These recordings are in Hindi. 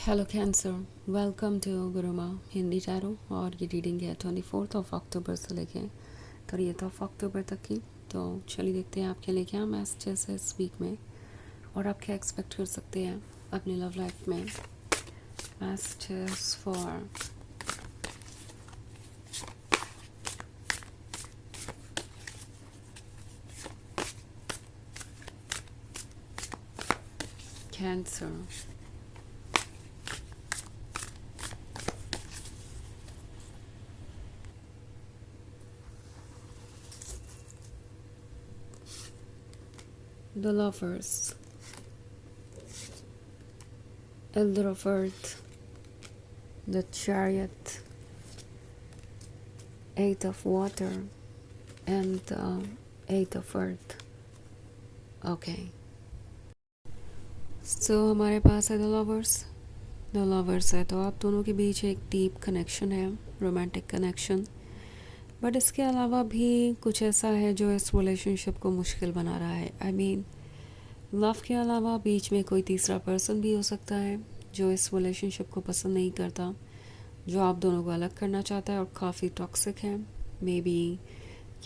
Hello cancer, welcome to Gurumaa Hindi tarot. और ये रीडिंग है 24 अक्टूबर से लेके 30 अक्टूबर तक की। तो चलिए देखते हैं आपके लिए क्या मैसेजेस है इस वीक में और आप क्या एक्सपेक्ट कर सकते हैं अपनी लव लाइफ में। Messages for cancer. The lovers, elder of earth, the chariot, eight of water and eight of earth. Okay, so हमारे पास है द लवर्स है तो आप दोनों के बीच एक डीप कनेक्शन है, रोमांटिक कनेक्शन। बट इसके अलावा भी कुछ ऐसा है जो इस रिलेशनशिप को मुश्किल बना रहा है। आई मीन लव के अलावा बीच में कोई तीसरा पर्सन भी हो सकता है जो इस रिलेशनशिप को पसंद नहीं करता, जो आप दोनों को अलग करना चाहता है और काफ़ी टॉक्सिक है। मे बी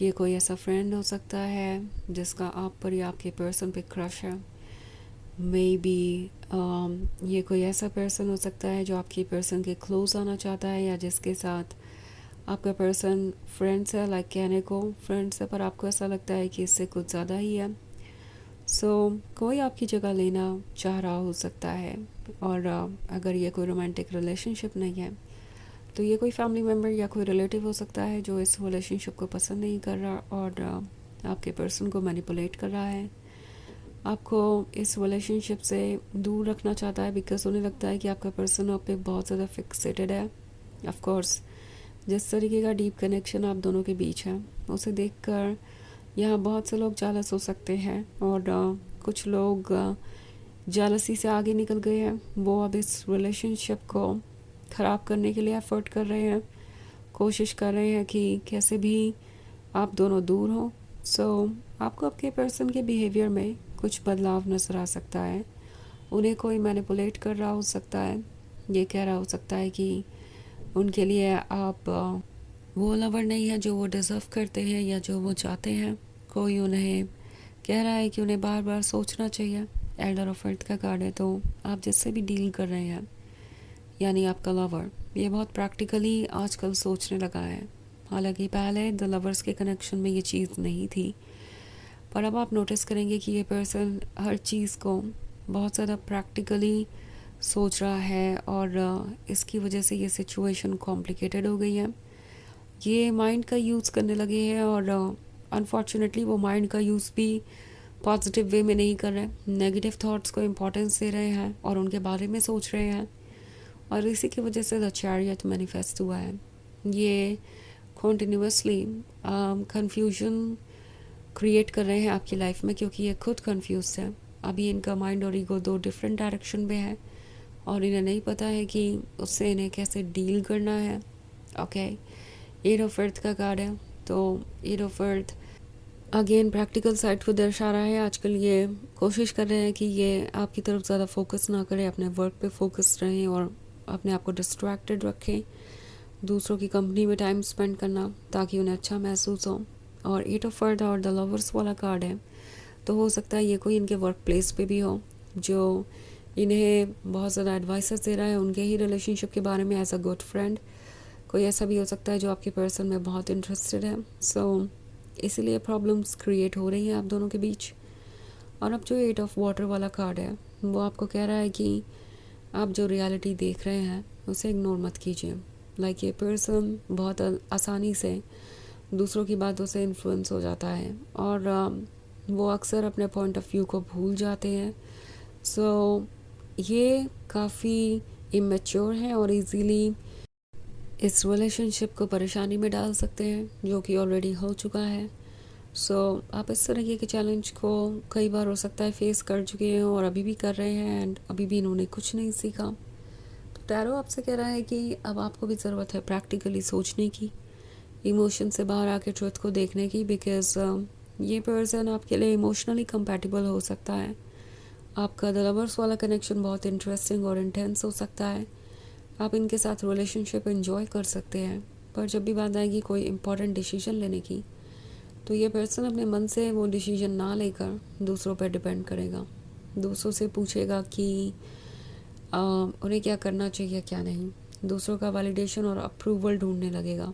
ये कोई ऐसा फ्रेंड हो सकता है जिसका आप पर या आपके पर्सन पे क्रश है। मे बी ये कोई ऐसा पर्सन हो सकता है जो आपकी पर्सन के क्लोज आना चाहता है या जिसके साथ आपका पर्सन फ्रेंड्स है, लाइक कहने को फ्रेंड्स है पर आपको ऐसा लगता है कि इससे कुछ ज़्यादा ही है। कोई आपकी जगह लेना चाह रहा हो सकता है। और अगर ये कोई रोमांटिक रिलेशनशिप नहीं है तो ये कोई फैमिली मेम्बर या कोई रिलेटिव हो सकता है जो इस रिलेशनशिप को पसंद नहीं कर रहा और आपके पर्सन को मैनिपुलेट कर रहा है, आपको इस रिलेशनशिप से दूर रखना चाहता है बिकॉज उन्हें लगता है कि आपका पर्सन आप पे बहुत ज़्यादा फिक्सेटेड है। ऑफ कोर्स जिस तरीके का डीप कनेक्शन आप दोनों के बीच है उसे देखकर यहाँ बहुत से लोग जालस हो सकते हैं और कुछ लोग जालसी से आगे निकल गए हैं। वो अब इस रिलेशनशिप को ख़राब करने के लिए एफर्ट कर रहे हैं, कोशिश कर रहे हैं कि कैसे भी आप दोनों दूर हो। आपको आपके पर्सन के बिहेवियर में कुछ बदलाव नज़र आ सकता है। उन्हें कोई मैनिपुलेट कर रहा हो सकता है, ये कह रहा हो सकता है कि उनके लिए आप वो लवर नहीं है जो वो डिज़र्व करते हैं या जो वो चाहते हैं। कोई उन्हें कह रहा है कि उन्हें बार बार सोचना चाहिए। एल्डर ऑफ अर्थ का कार्ड है तो आप जिससे भी डील कर रहे हैं यानी आपका लवर ये बहुत प्रैक्टिकली आजकल सोचने लगा है। हालांकि पहले द लवर्स के कनेक्शन में ये चीज़ नहीं थी, पर अब आप नोटिस करेंगे कि ये पर्सन हर चीज़ को बहुत ज़्यादा प्रैक्टिकली सोच रहा है और इसकी वजह से ये सिचुएशन कॉम्प्लिकेटेड हो गई है। ये माइंड का यूज़ करने लगे हैं और अनफॉर्चुनेटली वो माइंड का यूज़ भी पॉजिटिव वे में नहीं कर रहे, नेगेटिव थॉट्स को इम्पोर्टेंस दे रहे हैं और उनके बारे में सोच रहे हैं और इसी की वजह से द चैरियट मैनिफेस्ट हुआ है। ये कॉन्टिन्यूसली कन्फ्यूजन क्रिएट कर रहे हैं आपकी लाइफ में क्योंकि ये खुद कंफ्यूज है। अभी इनका माइंड और ईगो दो डिफरेंट डायरेक्शन में है और इन्हें नहीं पता है कि उससे इन्हें कैसे डील करना है। ओके, एट ऑफ अर्थ का कार्ड है तो eight of earth again practical side को दर्शा रहा है। आजकल ये कोशिश कर रहे हैं कि ये आपकी तरफ ज़्यादा फोकस ना करें, अपने वर्क पे फोकस रहें और अपने आप को डिस्ट्रैक्टेड रखें, दूसरों की कंपनी में टाइम स्पेंड करना ताकि उन्हें अच्छा महसूस हो। और एट ऑफ अर्थ और द लवर्स वाला कार्ड है तो हो सकता है ये कोई इनके वर्क प्लेस पे भी हो जो इन्हें बहुत ज़्यादा एडवाइसेस दे रहा है उनके ही रिलेशनशिप के बारे में एज अ गुड फ्रेंड। कोई ऐसा भी हो सकता है जो आपके पर्सन में बहुत इंटरेस्टेड है। इसीलिए प्रॉब्लम्स क्रिएट हो रही हैं आप दोनों के बीच। और अब जो एट ऑफ वाटर वाला कार्ड है वो आपको कह रहा है कि आप जो रियलिटी देख रहे हैं उसे इग्नोर मत कीजिए। लाइक ये पर्सन बहुत आसानी से दूसरों की बातों से इन्फ्लुएंस हो जाता है और वो अक्सर अपने पॉइंट ऑफ व्यू को भूल जाते हैं। ये काफ़ी इमेच्योर है और इजीली इस रिलेशनशिप को परेशानी में डाल सकते हैं जो कि ऑलरेडी हो चुका है। आप इस तरह के चैलेंज को कई बार हो सकता है फेस कर चुके हैं और अभी भी कर रहे हैं एंड अभी भी इन्होंने कुछ नहीं सीखा। तो टैरो आपसे कह रहा है कि अब आपको भी ज़रूरत है प्रैक्टिकली सोचने की, इमोशन से बाहर आके ट्रुथ को देखने की, बिकॉज ये पर्सन आपके लिए इमोशनली कंपैटिबल हो सकता है आपका द लवर्स वाला कनेक्शन बहुत इंटरेस्टिंग और इंटेंस हो सकता है। आप इनके साथ रिलेशनशिप एंजॉय कर सकते हैं, पर जब भी बात आएगी कोई इम्पोर्टेंट डिसीजन लेने की, तो ये पर्सन अपने मन से वो डिसीजन ना लेकर दूसरों पर डिपेंड करेगा। दूसरों से पूछेगा कि उन्हें क्या करना चाहिए क्या नहीं। दूसरों का वैलिडेशन और अप्रूवल ढूंढने लगेगा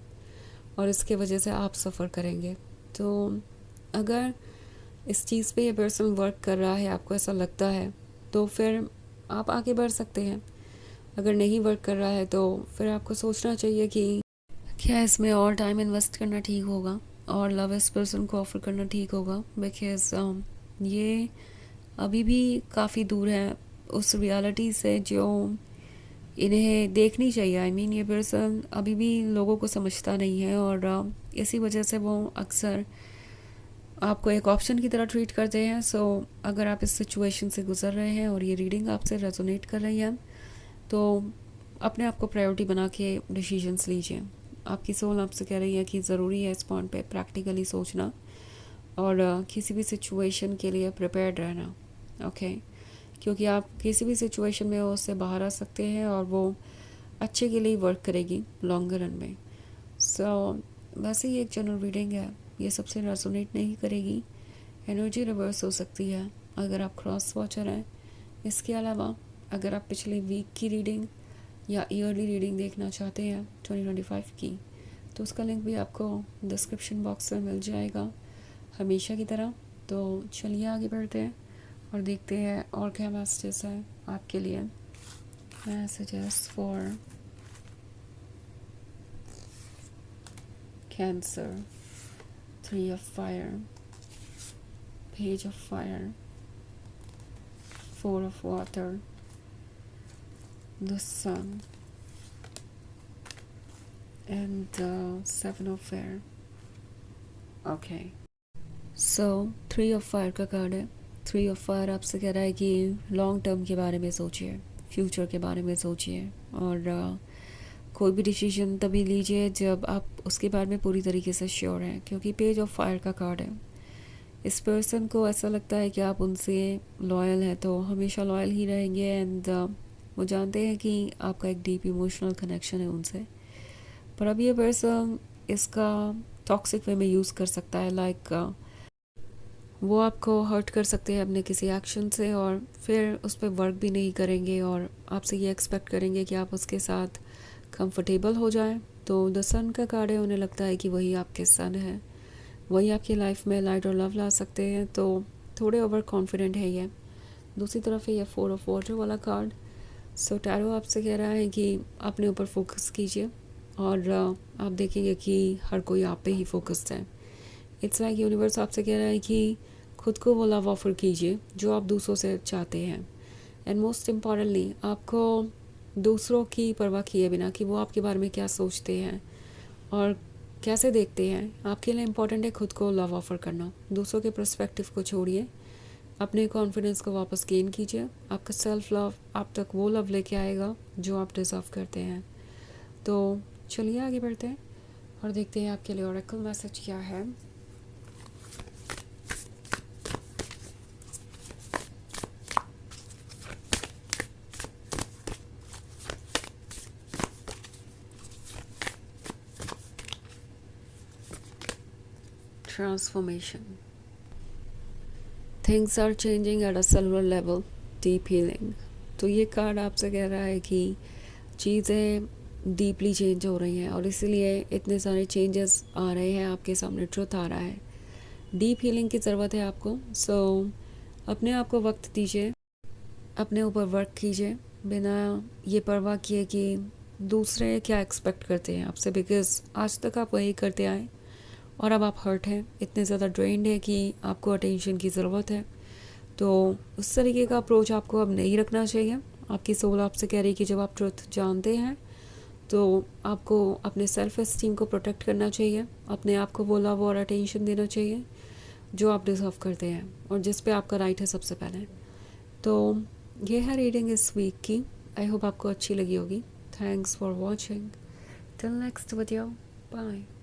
और इसके वजह से आप सफ़र करेंगे। तो अगर इस चीज़ पे ये पर्सन वर्क कर रहा है, आपको ऐसा लगता है, तो फिर आप आगे बढ़ सकते हैं। अगर नहीं वर्क कर रहा है तो फिर आपको सोचना चाहिए कि क्या इसमें और टाइम इन्वेस्ट करना ठीक होगा और लव इस पर्सन को ऑफ़र करना ठीक होगा, बिकॉज ये अभी भी काफ़ी दूर है उस रियलिटी से जो इन्हें देखनी चाहिए। आई मीन ये पर्सन अभी भी लोगों को समझता नहीं है और इसी वजह से वो अक्सर आपको एक ऑप्शन की तरह ट्रीट करते हैं। सो अगर आप इस सिचुएशन से गुजर रहे हैं और ये रीडिंग आपसे रेजोनेट कर रही है, तो अपने आप को प्रायोरिटी बना के डिसीजंस लीजिए। आपकी सोल आपसे कह रही है कि ज़रूरी है इस पॉइंट पे प्रैक्टिकली सोचना और किसी भी सिचुएशन के लिए प्रिपेयर्ड रहना। ओके, क्योंकि आप किसी भी सिचुएशन में उससे बाहर आ सकते हैं और वो अच्छे के लिए वर्क करेगी लॉन्गर रन में। सो वैसे ही एक जनरल रीडिंग है, ये सबसे रेजोनेट नहीं करेगी। एनर्जी रिवर्स हो सकती है अगर आप क्रॉस वॉचर हैं। इसके अलावा अगर आप पिछले वीक की रीडिंग या ईयरली रीडिंग देखना चाहते हैं 2025 की, तो उसका लिंक भी आपको डिस्क्रिप्शन बॉक्स में मिल जाएगा हमेशा की तरह। तो चलिए आगे बढ़ते हैं और देखते हैं और क्या मैसेजेस है आपके लिए। Messages for cancer, 3 of fire, page of fire, 4 of water, the sun, and 7 of air. Okay, so 3 of fire का कार्ड है। 3 of fire आपसे कह रहा है कि लॉन्ग टर्म के बारे में सोचिए, फ्यूचर के बारे में सोचिए और कोई भी डिसीजन तभी लीजिए जब आप उसके बारे में पूरी तरीके से श्योर हैं, क्योंकि पेज ऑफ फायर का कार्ड है। इस पर्सन को ऐसा लगता है कि आप उनसे लॉयल हैं तो हमेशा लॉयल ही रहेंगे एंड वो जानते हैं कि आपका एक डीप इमोशनल कनेक्शन है उनसे। पर अब ये पर्सन इसका टॉक्सिक वे में यूज़ कर सकता है। लाइक वो आपको हर्ट कर सकते हैं अपने किसी एक्शन से और फिर उस पर वर्क भी नहीं करेंगे और आपसे ये एक्सपेक्ट करेंगे कि आप उसके साथ कंफर्टेबल हो जाएं। तो द सन का कार्ड है, उन्हें लगता है कि वही आपके सन है, वही आपकी लाइफ में लाइट और लव ला सकते हैं, तो थोड़े ओवर कॉन्फिडेंट है ये। दूसरी तरफ है ये 4 ऑफ वाटर वाला कार्ड। सो टैरो आपसे कह रहा है कि अपने ऊपर फोकस कीजिए और आप देखेंगे कि हर कोई आप पे ही फोकस्ड है। इट्स लाइक यूनिवर्स आपसे कह रहा है कि खुद को वो लव ऑफर कीजिए जो आप दूसरों से चाहते हैं एंड मोस्ट इम्पॉर्टेंटली आपको दूसरों की परवाह किए बिना कि वो आपके बारे में क्या सोचते हैं और कैसे देखते हैं, आपके लिए इम्पॉर्टेंट है खुद को लव ऑफर करना। दूसरों के पर्सपेक्टिव को छोड़िए, अपने कॉन्फिडेंस को वापस गेन कीजिए। आपका सेल्फ लव आप तक वो लव लेके आएगा जो आप डिज़र्व करते हैं। तो चलिए आगे बढ़ते हैं और देखते हैं आपके लिए ऑरेकल मैसेज क्या है। Transformation, things are changing at a cellular level, deep healing. तो ये कार्ड आपसे कह रहा है कि चीज़ें डीपली चेंज हो रही हैं और इसीलिए इतने सारे चेंजेस आ रहे हैं आपके सामने, ट्रुथ आ रहा है। डीप हीलिंग की ज़रूरत है आपको। सो अपने आप को वक्त दीजिए, अपने ऊपर वर्क कीजिए बिना ये परवाह किए कि दूसरे क्या एक्सपेक्ट करते हैं आपसे, बिकॉज आज तक आप वही करते आए और अब आप हर्ट हैं, इतने ज़्यादा ड्रेन्ड है कि आपको अटेंशन की ज़रूरत है। तो उस तरीके का अप्रोच आपको अब नहीं रखना चाहिए। आपकी सोल आपसे कह रही है कि जब आप ट्रुथ जानते हैं तो आपको अपने सेल्फ एस्टीम को प्रोटेक्ट करना चाहिए, अपने आप को वो लव और अटेंशन देना चाहिए जो आप डिज़र्व करते हैं और जिस पे आपका राइट है सबसे पहले। तो ये है रीडिंग इस वीक की। आई होप आपको अच्छी लगी होगी। Thanks for watching. Till next video, bye.